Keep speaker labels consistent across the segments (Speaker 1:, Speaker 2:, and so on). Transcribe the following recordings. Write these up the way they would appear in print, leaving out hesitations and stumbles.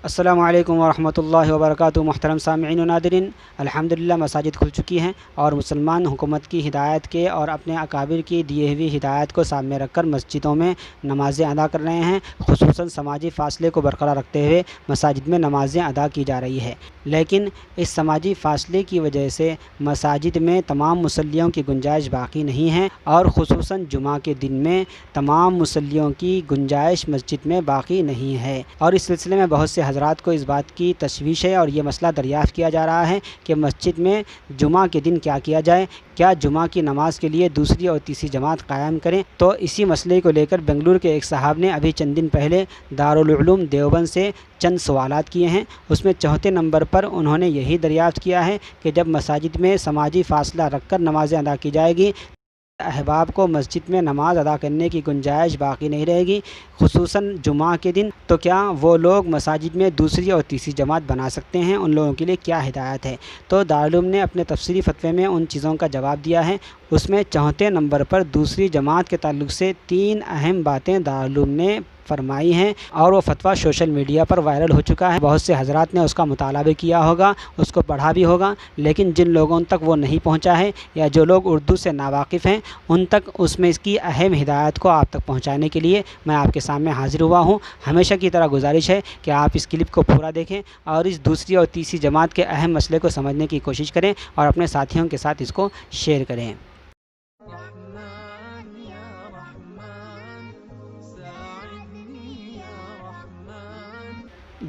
Speaker 1: السلام علیکم ورحمۃ اللہ وبرکاتہ۔ محترم سامعین و ناظرین، الحمدللہ مساجد کھل چکی ہیں اور مسلمان حکومت کی ہدایت کے اور اپنے اکابر کی دیے ہوئی ہدایت کو سامنے رکھ کر مسجدوں میں نمازیں ادا کر رہے ہیں۔ خصوصاً سماجی فاصلے کو برقرار رکھتے ہوئے مساجد میں نمازیں ادا کی جا رہی ہے، لیکن اس سماجی فاصلے کی وجہ سے مساجد میں تمام مصلیوں کی گنجائش باقی نہیں ہے، اور خصوصاً جمعہ کے دن میں تمام مصلیوں کی گنجائش مسجد میں باقی نہیں ہے۔ اور اس سلسلے میں بہت سے حضرات کو اس بات کی تشویش ہے اور یہ مسئلہ دریافت کیا جا رہا ہے کہ مسجد میں جمعہ کے دن کیا کیا جائے، کیا جمعہ کی نماز کے لیے دوسری اور تیسری جماعت قائم کریں؟ تو اسی مسئلے کو لے کر بنگلور کے ایک صاحب نے ابھی چند دن پہلے دارالعلوم دیوبند سے چند سوالات کیے ہیں۔ اس میں چوتھے نمبر پر انہوں نے یہی دریافت کیا ہے کہ جب مساجد میں سماجی فاصلہ رکھ کر نمازیں ادا کی جائے گی، احباب کو مسجد میں نماز ادا کرنے کی گنجائش باقی نہیں رہے گی، خصوصاً جمعہ کے دن، تو کیا وہ لوگ مساجد میں دوسری اور تیسری جماعت بنا سکتے ہیں؟ ان لوگوں کے لیے کیا ہدایت ہے؟ تو دارالعلوم نے اپنے تفسیری فتوے میں ان چیزوں کا جواب دیا ہے۔ اس میں چوتھے نمبر پر دوسری جماعت کے تعلق سے 3 اہم باتیں دارالعلوم نے فرمائی ہیں، اور وہ فتویٰ سوشل میڈیا پر وائرل ہو چکا ہے۔ بہت سے حضرات نے اس کا مطالعہ بھی کیا ہوگا، اس کو پڑھا بھی ہوگا، لیکن جن لوگوں تک وہ نہیں پہنچا ہے یا جو لوگ اردو سے ناواقف ہیں، ان تک اس میں اس کی اہم ہدایت کو آپ تک پہنچانے کے لیے میں آپ کے سامنے حاضر ہوا ہوں۔ ہمیشہ کی طرح گزارش ہے کہ آپ اس کلپ کو پورا دیکھیں اور اس دوسری اور تیسری جماعت کے اہم مسئلے کو سمجھنے کی کوشش کریں اور اپنے ساتھیوں کے ساتھ اس کو شیئر کریں۔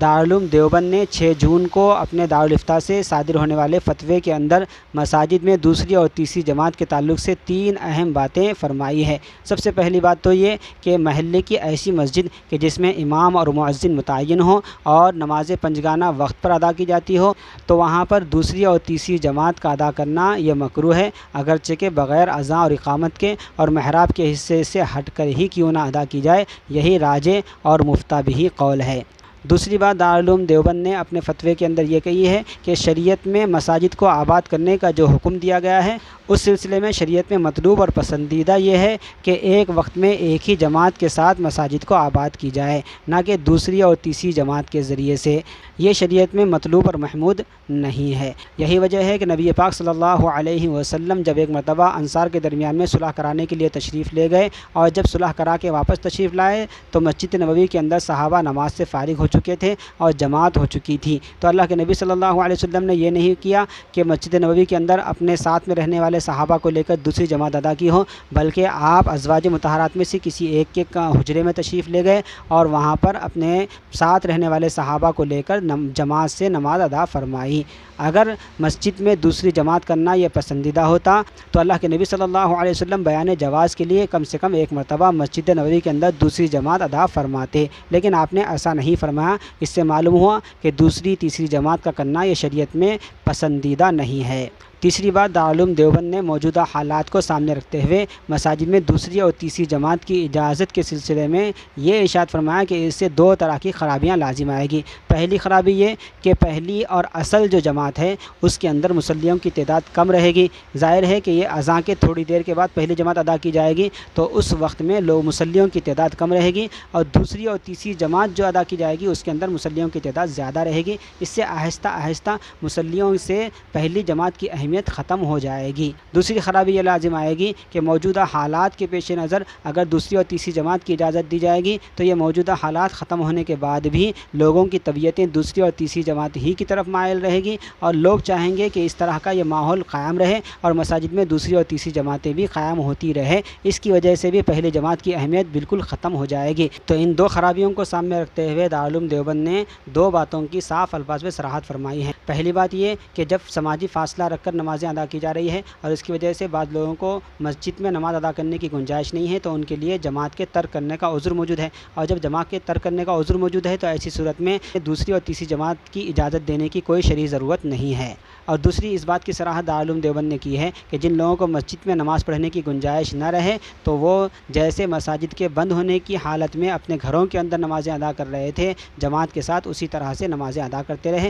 Speaker 1: دارالعلوم دیوبند نے 6 جون کو اپنے دارالافتاء سے صادر ہونے والے فتوے کے اندر مساجد میں دوسری اور تیسری جماعت کے تعلق سے 3 اہم باتیں فرمائی ہے۔ سب سے پہلی بات تو یہ کہ محلے کی ایسی مسجد کہ جس میں امام اور مؤذن متعین ہو اور نماز پنجگانہ وقت پر ادا کی جاتی ہو، تو وہاں پر دوسری اور تیسری جماعت کا ادا کرنا یہ مکروہ ہے، اگرچہ کہ بغیر اذان اور اقامت کے اور محراب کے حصے سے ہٹ کر ہی کیوں نہ ادا کی جائے، یہی راجح اور مفتہ بھی قول ہے۔ دوسری بات دارالعلوم دیوبند نے اپنے فتوے کے اندر یہ کہی ہے کہ شریعت میں مساجد کو آباد کرنے کا جو حکم دیا گیا ہے، اس سلسلے میں شریعت میں مطلوب اور پسندیدہ یہ ہے کہ ایک وقت میں ایک ہی جماعت کے ساتھ مساجد کو آباد کی جائے، نہ کہ دوسری اور تیسری جماعت کے ذریعے سے۔ یہ شریعت میں مطلوب اور محمود نہیں ہے۔ یہی وجہ ہے کہ نبی پاک صلی اللہ علیہ وسلم جب ایک مرتبہ انصار کے درمیان میں صلح کرانے کے لیے تشریف لے گئے، اور جب صلح کرا کے واپس تشریف لائے تو مسجد نبوی کے اندر صحابہ نماز سے فارغ ہو چکے تھے اور جماعت ہو چکی تھی، تو اللہ کے نبی صلی اللہ علیہ وسلم نے یہ نہیں کیا کہ مسجد نبوی کے اندر اپنے ساتھ میں رہنے والے صحابہ کو لے کر دوسری جماعت ادا کی ہو، بلکہ آپ ازواج مطہرات میں سے کسی ایک کے حجرے میں تشریف لے گئے اور وہاں پر اپنے ساتھ رہنے والے صحابہ کو لے کر جماعت سے نماز ادا فرمائی۔ اگر مسجد میں دوسری جماعت کرنا یہ پسندیدہ ہوتا تو اللہ کے نبی صلی اللہ علیہ وسلم بیان جواز کے لیے کم سے کم ایک مرتبہ مسجد نبوی کے اندر دوسری جماعت ادا فرماتے، لیکن آپ نے ایسا نہیں فرمایا۔ اس سے معلوم ہوا کہ دوسری تیسری جماعت کا کرنا یہ شریعت میں پسندیدہ نہیں ہے۔ تیسری بات دارالعلوم دیوبند نے موجودہ حالات کو سامنے رکھتے ہوئے مساجد میں دوسری اور تیسری جماعت کی اجازت کے سلسلے میں یہ ارشاد فرمایا کہ اس سے 2 طرح کی خرابیاں لازم آئے گی۔ پہلی خرابی یہ کہ پہلی اور اصل جو جماعت ہے اس کے اندر مصلیوں کی تعداد کم رہے گی۔ ظاہر ہے کہ یہ اذان کے تھوڑی دیر کے بعد پہلی جماعت ادا کی جائے گی، تو اس وقت میں مصلیوں کی تعداد کم رہے گی، اور دوسری اور تیسری جماعت جو ادا کی جائے گی اس کے اندر مصلیوں کی تعداد زیادہ رہے گی۔ اس سے آہستہ آہستہ مصلیوں سے پہلی جماعت کی اہمیت ختم ہو جائے گی۔ دوسری خرابی یہ لازم آئے گی کہ موجودہ حالات کے پیش نظر اگر دوسری اور تیسری جماعت کی اجازت دی جائے گی تو یہ موجودہ حالات ختم ہونے کے بعد بھی لوگوں کی طبیعتیں دوسری اور تیسری جماعت ہی کی طرف مائل رہے گی، اور لوگ چاہیں گے کہ اس طرح کا یہ ماحول قائم رہے اور مساجد میں دوسری اور تیسری جماعتیں بھی قائم ہوتی رہے۔ اس کی وجہ سے بھی پہلی جماعت کی اہمیت بالکل ختم ہو جائے گی۔ تو ان 2 خرابیوں کو سامنے رکھتے ہوئے دارالعلوم دیوبند نے 2 باتوں کی صاف الفاظ میں صراحت فرمائی ہے۔ پہلی بات یہ کہ جب سماجی فاصلہ رکھ کر نمازیں ادا کی جا رہی ہے اور اس کی وجہ سے بعض لوگوں کو مسجد میں نماز ادا کرنے کی گنجائش نہیں ہے، تو ان کے لیے جماعت کے ترک کرنے کا عذر موجود ہے، اور جب جماعت کے ترک کرنے کا عذر موجود ہے تو ایسی صورت میں دوسری اور تیسری جماعت کی اجازت دینے کی کوئی شرعی ضرورت نہیں ہے۔ اور دوسری اس بات کی صراحت دارالعلوم دیوبند نے کی ہے کہ جن لوگوں کو مسجد میں نماز پڑھنے کی گنجائش نہ رہے تو وہ جیسے مساجد کے بند ہونے کی حالت میں اپنے گھروں کے اندر نمازیں ادا کر رہے تھے جماعت کے ساتھ، اسی طرح سے نمازیں ادا کرتے رہے،